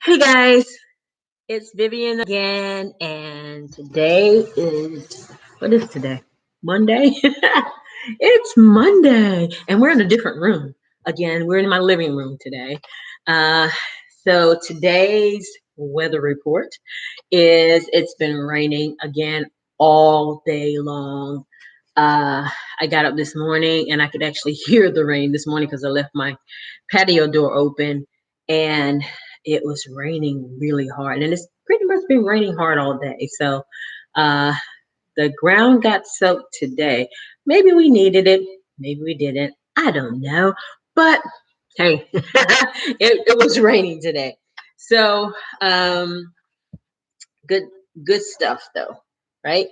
Hey guys, it's Vivian again, and today is what is today? Monday? It's Monday, and we're in a different room. Again, we're in my living room today. Uh, so today's weather report is it's been raining again all day long. I got up this morning and I could actually hear the rain this morning because I left my patio door open and it was raining really hard. And it's pretty much been raining hard all day. So uh, the ground got soaked today. Maybe we needed it, maybe we didn't. I don't know. But hey, it was raining today. So good good stuff though, right?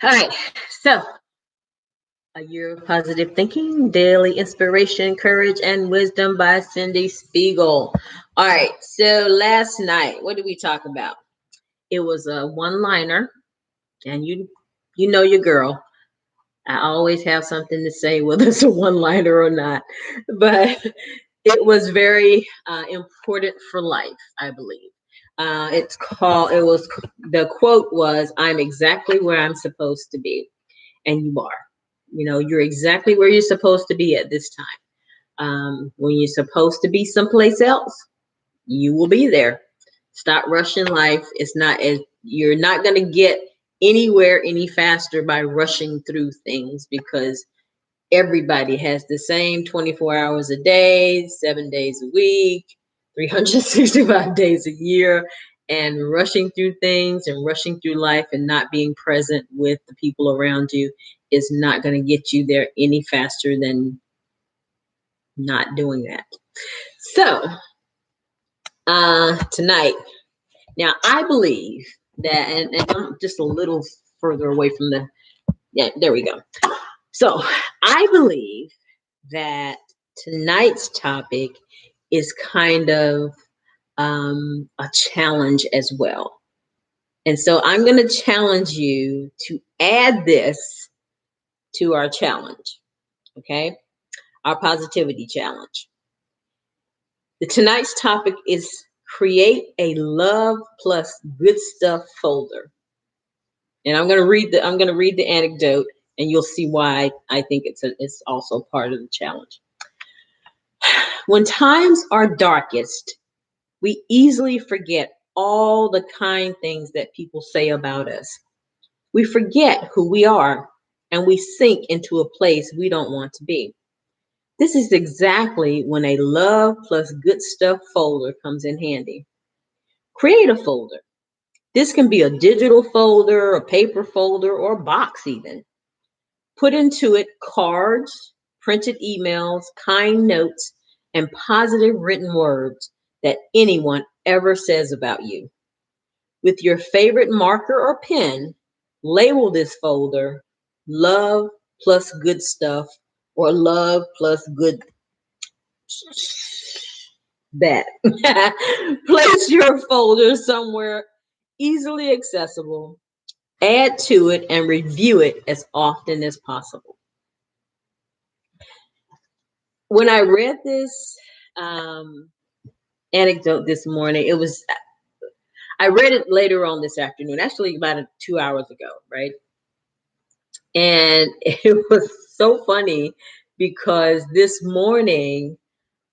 All right. So a Year of Positive Thinking, Daily Inspiration, Courage, and Wisdom by Cindy Spiegel. All right, so last night, what did we talk about? It was a one-liner, and you know your girl. I always have something to say, whether it's a one-liner or not. But it was very important for life, I believe. It was, the quote was, "I'm exactly where I'm supposed to be," and you are. You know, you're exactly where you're supposed to be at this time. When you're supposed to be someplace else, you will be there. Stop rushing life. It's not as You're not going to get anywhere any faster by rushing through things because everybody has the same 24 hours a day, 7 days a week, 365 days a year. And rushing through things and rushing through life and not being present with the people around you is not going to get you there any faster than not doing that. So, tonight, now I believe that, and I'm just a little further away from yeah, there we go. So, I believe that tonight's topic is kind of a challenge as well. And so I'm going to challenge you to add this to our challenge, okay? Our positivity challenge. Tonight's topic is create a love plus good stuff folder. And I'm going to read the anecdote and you'll see why I think it's also part of the challenge. When times are darkest, we easily forget all the kind things that people say about us. We forget who we are and we sink into a place we don't want to be. This is exactly when a love plus good stuff folder comes in handy. Create a folder. This can be a digital folder, a paper folder, or a box even. Put into it cards, printed emails, kind notes, and positive written words that anyone ever says about you. With your favorite marker or pen, label this folder love plus good stuff or love plus good that. Place your folder somewhere easily accessible, add to it, and review it as often as possible. When I read this um, anecdote this morning, I read it later on this afternoon, actually about 2 hours ago, right? And it was so funny because this morning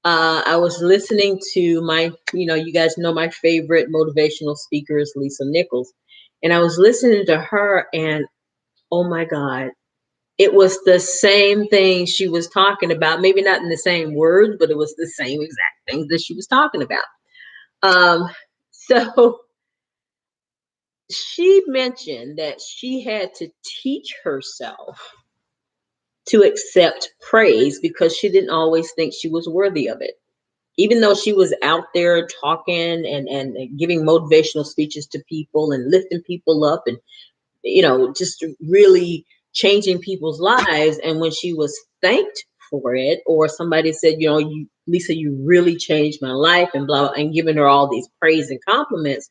I was listening to you guys know my favorite motivational speaker is Lisa Nichols. And I was listening to her, and oh my God, it was the same thing she was talking about. Maybe not in the same words, but it was the same exact things that she was talking about. So she mentioned that she had to teach herself to accept praise because she didn't always think she was worthy of it. Even though she was out there talking and giving motivational speeches to people and lifting people up and, just really changing people's lives. And when she was thanked for it, or somebody said, Lisa, you really changed my life and blah, and giving her all these praise and compliments,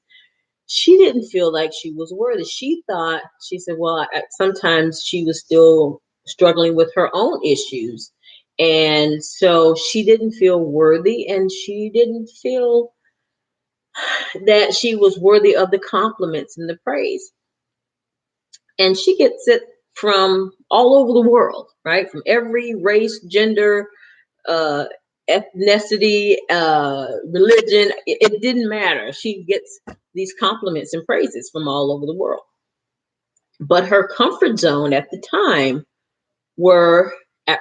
she didn't feel like she was worthy. She said, well, sometimes she was still struggling with her own issues. And so she didn't feel worthy and she didn't feel that she was worthy of the compliments and the praise. And she gets it from all over the world, right? From every race, gender, uh, ethnicity, religion. It didn't matter. She gets these compliments and praises from all over the world. But her comfort zone at the time were,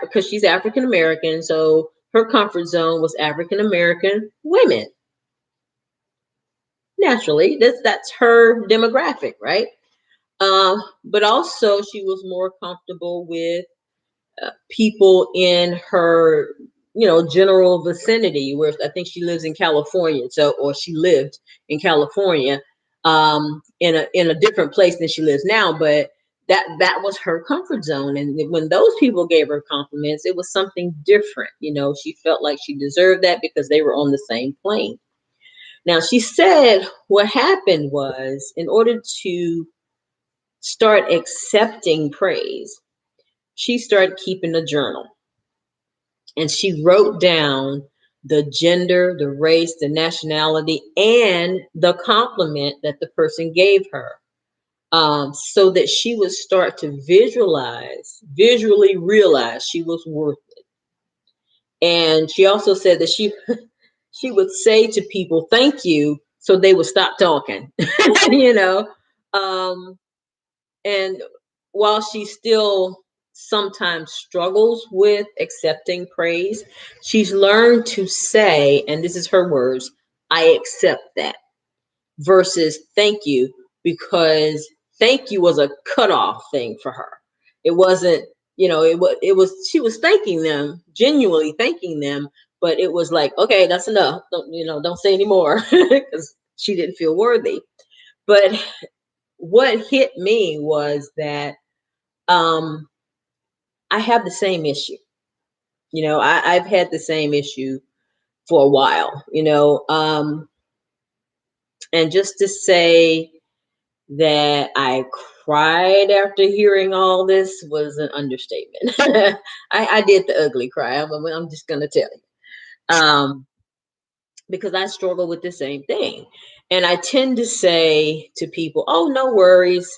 because she's African American, so her comfort zone was African American women. Naturally, that's her demographic, right? But also she was more comfortable with people in her, general vicinity, where I think she lives in California. So, or she lived in California, in a different place than she lives now. But that was her comfort zone. And when those people gave her compliments, it was something different. She felt like she deserved that because they were on the same plane. Now, she said what happened was, in order to start accepting praise, she started keeping a journal, and she wrote down the gender, the race, the nationality, and the compliment that the person gave her, so that she would start to visually realize she was worth it. And she also said that she would say to people, "Thank you," so they would stop talking. you know. Um, and while she still sometimes struggles with accepting praise, she's learned to say, and this is her words, "I accept that," versus "thank you," because thank you was a cutoff thing for her. It wasn't, it was she was thanking them, genuinely thanking them, but it was like, okay, that's enough. Don't say anymore because she didn't feel worthy. But what hit me was that, um, I have the same issue. I've had the same issue for a while, and just to say that I cried after hearing all this was an understatement. I did the ugly cry. I'm just going to tell you, because I struggle with the same thing. And I tend to say to people, "Oh, no worries,"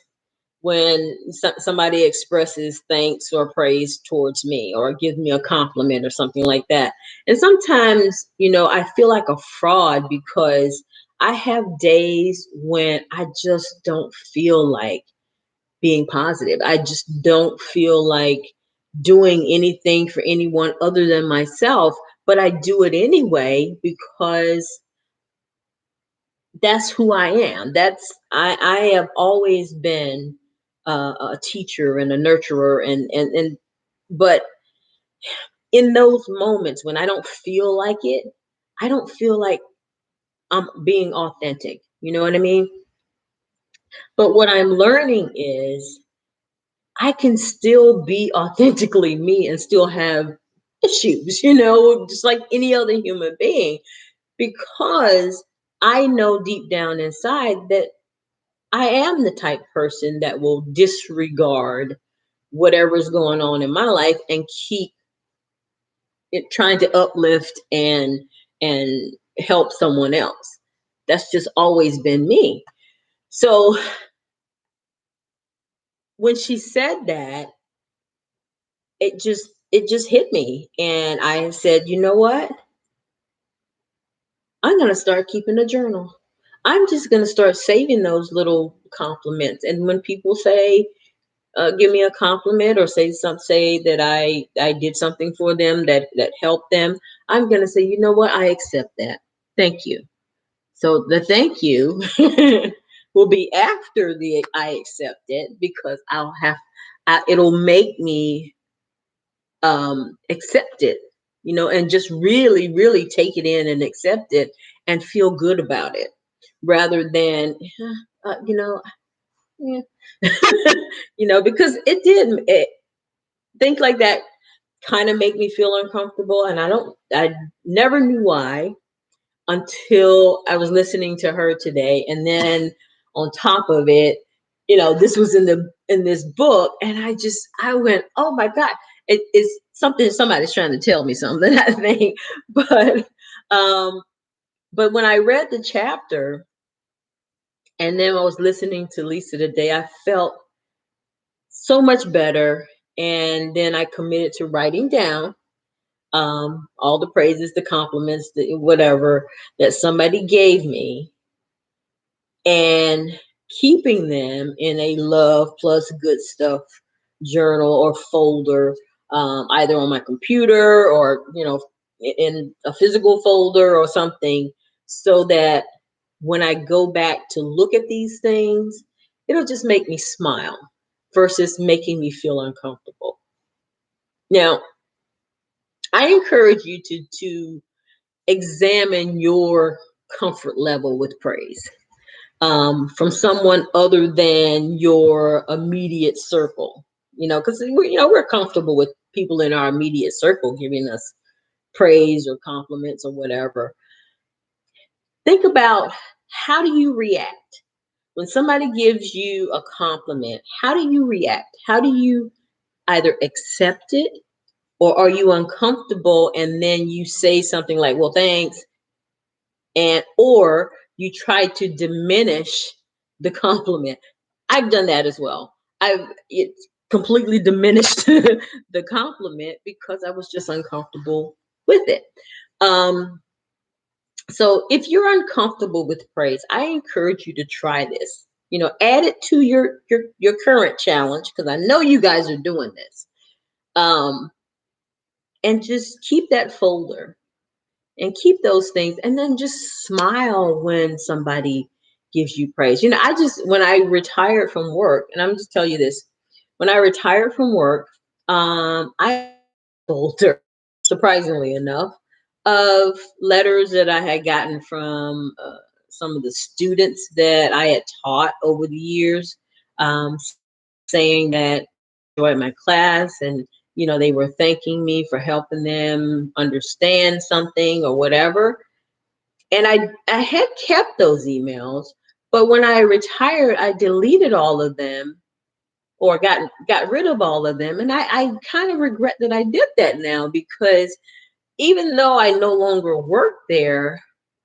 when somebody expresses thanks or praise towards me or gives me a compliment or something like that. And sometimes, I feel like a fraud because I have days when I just don't feel like being positive. I just don't feel like doing anything for anyone other than myself, but I do it anyway because that's who I am. I have always been a teacher and a nurturer, and but in those moments when I don't feel like it, I don't feel like I'm being authentic. You know what I mean? But what I'm learning is I can still be authentically me and still have issues, just like any other human being, because I know deep down inside that I am the type person that will disregard whatever's going on in my life and keep it trying to uplift and help someone else. That's just always been me. So when she said that, it just hit me, and I said, "You know what? I'm going to start keeping a journal. I'm just going to start saving those little compliments, and when people say, give me a compliment or say that I did something for them that helped them, I'm gonna say, you know what, I accept that. Thank you." So the thank you will be after the "I accept it," because it'll make me accept it, and just really, really take it in and accept it and feel good about it, rather than, you know, yeah. Because think like that kind of make me feel uncomfortable, and I never knew why until I was listening to her today. And then on top of it, this was in this book, and I went, "Oh my God, it's something, somebody's trying to tell me something." I think. But But when I read the chapter and then I was listening to Lisa today, I felt so much better. And then I committed to writing down all the praises, the compliments, the whatever that somebody gave me, and keeping them in a love plus good stuff journal or folder, either on my computer or in a physical folder or something, so that when I go back to look at these things, it'll just make me smile versus making me feel uncomfortable. Now, I encourage you to examine your comfort level with praise, from someone other than your immediate circle. Because we're comfortable with people in our immediate circle giving us praise or compliments or whatever. Think about, how do you react when somebody gives you a compliment? How do you react? How do you either accept it, or are you uncomfortable and then you say something like, well, thanks, and or you try to diminish the compliment? I've done that as well. It completely diminished the compliment because I was just uncomfortable with it. Um, so if you're uncomfortable with praise, I encourage you to try this. Add it to your current challenge, because I know you guys are doing this. Um, and just keep that folder and keep those things, and then just smile when somebody gives you praise. When I retired from work, and I'm just tell you this, when I retired from work, I folder, surprisingly enough, of letters that I had gotten from some of the students that I had taught over the years, um, saying that enjoyed my class, and they were thanking me for helping them understand something or whatever. And I had kept those emails, but when I retired, I deleted all of them, or got rid of all of them. And I kind of regret that I did that now, because even though I no longer work there,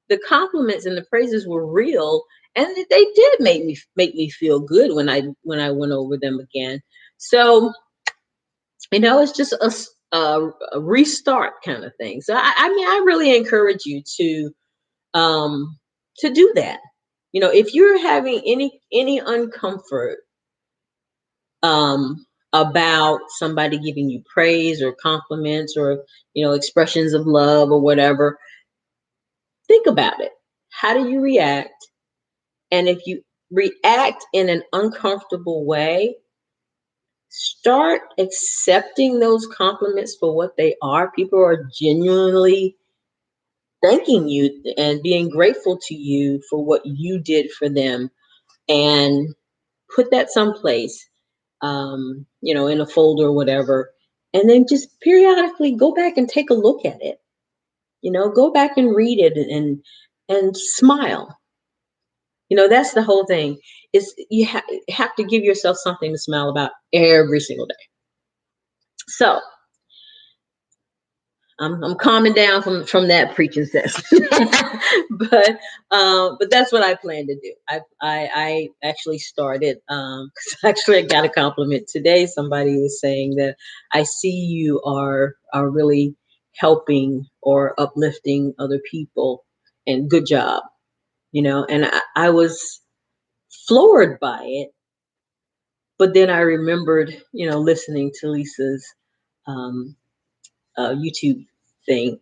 the compliments and the praises were real, and they did make me feel good when I went over them again. So it's just a restart kind of thing. So I mean, I really encourage you um, to do that. If you're having any uncomfort um, about somebody giving you praise or compliments, or expressions of love or whatever, think about it. How do you react? And if you react in an uncomfortable way, start accepting those compliments for what they are. People are genuinely thanking you and being grateful to you for what you did for them, and put that someplace, in a folder or whatever, and then just periodically go back and take a look at it. Go back and read it, and smile. That's the whole thing. Is you have to give yourself something to smile about every single day. So I'm calming down from that preaching session, but that's what I plan to do. I actually started, 'cause actually I got a compliment today. Somebody was saying that I see you are really helping or uplifting other people, and good job. And I was floored by it, but then I remembered, listening to Lisa's um, YouTube thing.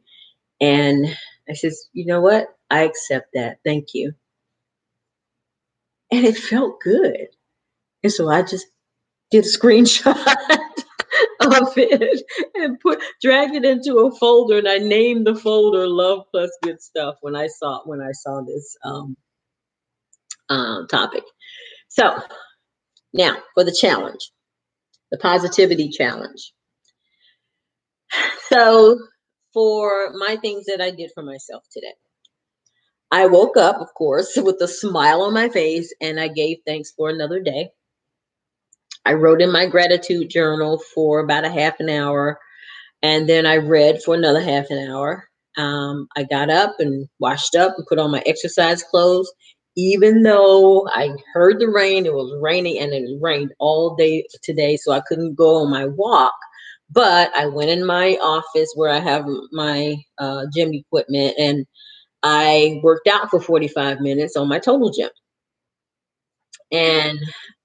And I says, you know what? I accept that. Thank you. And it felt good. And so I just did a screenshot of it and dragged it into a folder, and I named the folder Love Plus Good Stuff when I saw this topic. So now for the challenge, the positivity challenge. So for my things that I did for myself today, I woke up, of course, with a smile on my face, and I gave thanks for another day. I wrote in my gratitude journal for about a half an hour, and then I read for another half an hour. I got up and washed up and put on my exercise clothes. Even though I heard the rain, it was raining and it rained all day today, so I couldn't go on my walk. But I went in my office where I have my gym equipment, and I worked out for 45 minutes on my total gym. And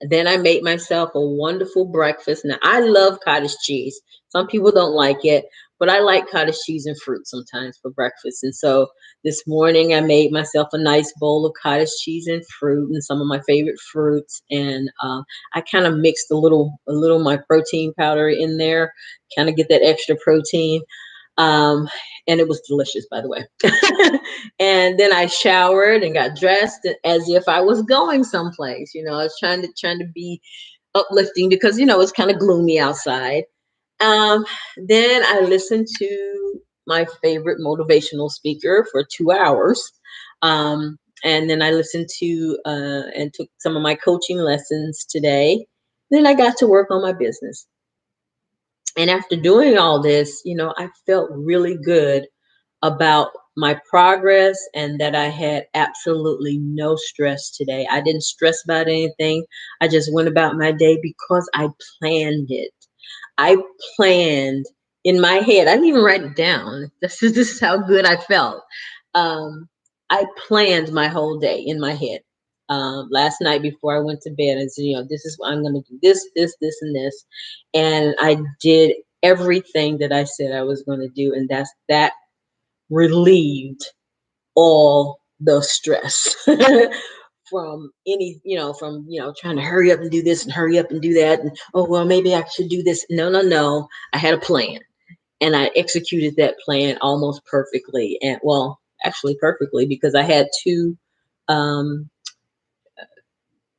then I made myself a wonderful breakfast. Now, I love cottage cheese. Some people don't like it, but I like cottage cheese and fruit sometimes for breakfast. And so this morning I made myself a nice bowl of cottage cheese and fruit and some of my favorite fruits. And I kind of mixed a little of my protein powder in there, kind of get that extra protein. Um, and it was delicious, by the way. And then I showered and got dressed as if I was going someplace. I was trying to be uplifting because it's kind of gloomy outside. Um, then I listened to my favorite motivational speaker for 2 hours. And then I listened to and took some of my coaching lessons today. Then I got to work on my business. And after doing all this, I felt really good about my progress and that I had absolutely no stress today. I didn't stress about anything. I just went about my day because I planned it. I planned in my head. I didn't even write it down. This is how good I felt. I planned my whole day in my head. Last night before I went to bed, I said, this is what I'm going to do, this, and this. And I did everything that I said I was going to do. And that relieved all the stress from trying to hurry up and do this and hurry up and do that. And, oh, well, maybe I should do this. No, no, no. I had a plan and I executed that plan almost perfectly. And well, actually perfectly, because I had two um,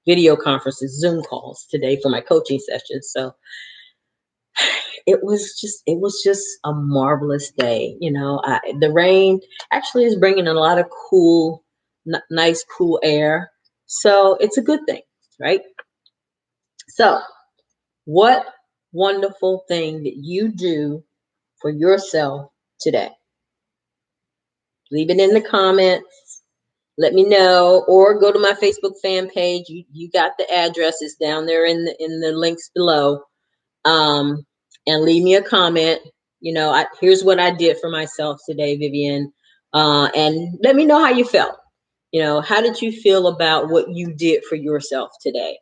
video conferences, Zoom calls today for my coaching sessions. So it was just a marvelous day. The rain actually is bringing a lot of cool, nice, cool air. So it's a good thing, right? So, what wonderful thing that you do for yourself today? Leave it in the comments. Let me know, or go to my Facebook fan page. You got the addresses down there in the links below. And leave me a comment. Here's what I did for myself today, Vivian. And let me know how you felt. How did you feel about what you did for yourself today?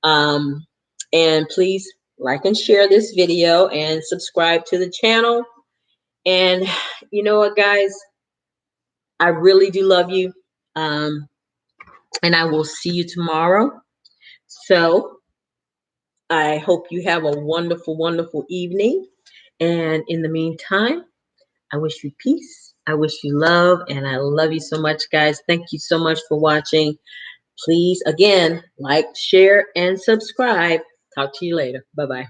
And please like and share this video and subscribe to the channel. And you know what, guys? I really do love you. And I will see you tomorrow. So I hope you have a wonderful, wonderful evening. And in the meantime, I wish you peace. I wish you love. And I love you so much, guys. Thank you so much for watching. Please, again, like, share, and subscribe. Talk to you later. Bye-bye.